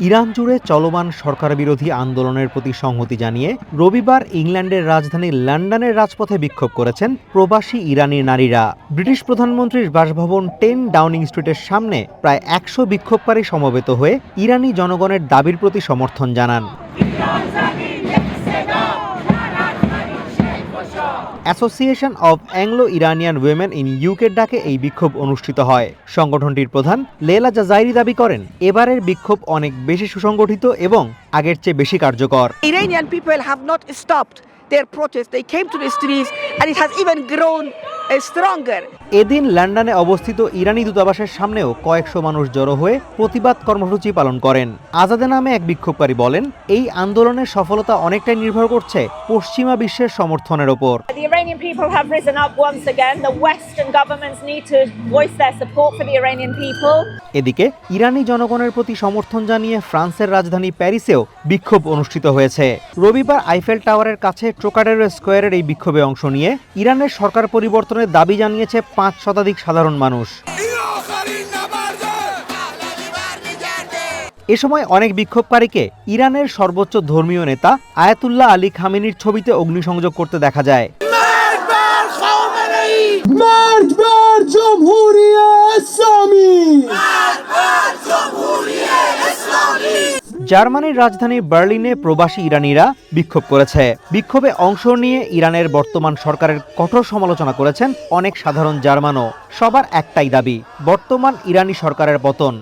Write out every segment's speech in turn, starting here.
Iran জুড়ে চলমান সরকার বিরোধী আন্দোলনের প্রতি সংহতি জানিয়ে রবিবার ইংল্যান্ডের রাজধানী লন্ডনের রাজপথে বিক্ষোভ করেছেন প্রবাসী ইরানি নারীরা। ব্রিটিশ প্রধানমন্ত্রীর বাসভবন 10 ডাউনিং স্ট্রিটের সামনে প্রায় 100 বিক্ষোভকারী সমবেত হয়ে ইরানি জনগণের দাবির প্রতি সমর্থন জানান। Association of Anglo Iranian women in ইউকের ডাকে এই বিক্ষোভ অনুষ্ঠিত হয়। সংগঠনটির প্রধান লেলা জাজাইরি দাবি করেন, এবারের বিক্ষোভ অনেক বেশি সুসংগঠিত এবং আগের চেয়ে বেশি কার্যকর। Iranian people have not stopped their protest. They came to the streets and it has even grown stronger. এদিন লন্ডনে অবস্থিত ইরানি দূতাবাসের সামনেও কয়েকশো মানুষ জড়ো হয়ে প্রতিবাদ কর্মসূচি পালন করেন। আজাদে নামে এক বিক্ষোভকারী বলেন, এই আন্দোলনের সফলতা অনেকটাই নির্ভর করছে পশ্চিমা বিশ্বের সমর্থনের ওপর। The Iranian people have risen up once again. The Western governments need to voice their support for the Iranian people. এদিকে ইরানি জনগণের প্রতি সমর্থন জানিয়ে ফ্রান্সের রাজধানী প্যারিসেও বিক্ষোভ অনুষ্ঠিত হয়েছে। রবিবার আইফেল টাওয়ারের কাছে ট্রোকাডেরো স্কোয়ারের এই বিক্ষোভে অংশ নিয়ে ইরানের সরকার পরিবর্তনের দাবি জানিয়েছে 5 শতাধিক সাধারণ মানুষ। এ সময় অনেক বিক্ষোভকারীকে ইরানের সর্বোচ্চ ধর্মীয় নেতা আয়াতুল্লাহ আলী খামেনির ছবিতে অগ্নিসংযোগ করতে দেখা যায়। জার্মানির রাজধানী বার্লিনে প্রবাসী ইরানিরা বিক্ষোভ করেছে। বিক্ষোভে অংশ নিয়ে ইরানের বর্তমান সরকারের কঠোর সমালোচনা করেছেন অনেক সাধারণ জার্মানও। সবার একটাই দাবি, বর্তমান ইরানি সরকারের পতন।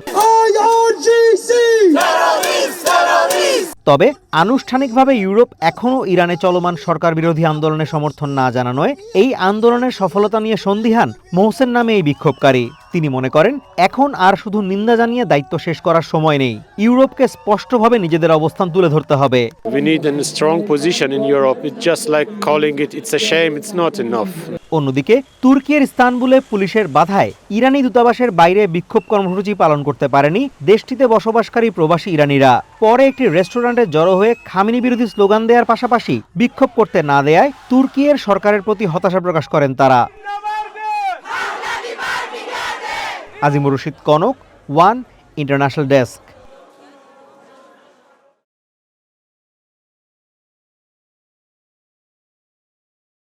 তবে আনুষ্ঠানিকভাবে ইউরোপ এখনও ইরানে চলমান সরকার বিরোধী আন্দোলনে সমর্থন না জানানোয় এই আন্দোলনের সফলতা নিয়ে সন্দিহান মোহসেন নামে এই বিক্ষোভকারী। তিনি মনে করেন, এখন আর শুধু নিন্দা জানিয়ে দায়িত্ব শেষ করার সময় নেই। ইউরোপকে স্পষ্টভাবে নিজেদের অবস্থান তুলে ধরতে হবে। We need a strong position in Europe. It's just like calling it's a shame, it's not enough. অন্যদিকে তুর্কির ইস্তানবুলে পুলিশের বাধায় ইরানি দূতাবাসের বাইরে বিক্ষোভ কর্মসূচি পালন করতে পারেনি দেশটিতে বসবাসকারী প্রবাসী ইরানিরা। পরে একটি রেস্টুরেন্টে জড়ো হয়ে খামেনি বিরোধী স্লোগান দেওয়ার পাশাপাশি বিক্ষোভ করতে না দেয়ায় তুর্কির সরকারের প্রতি হতাশা প্রকাশ করেন তারা। Azimur Rashid Kanak, one international desk.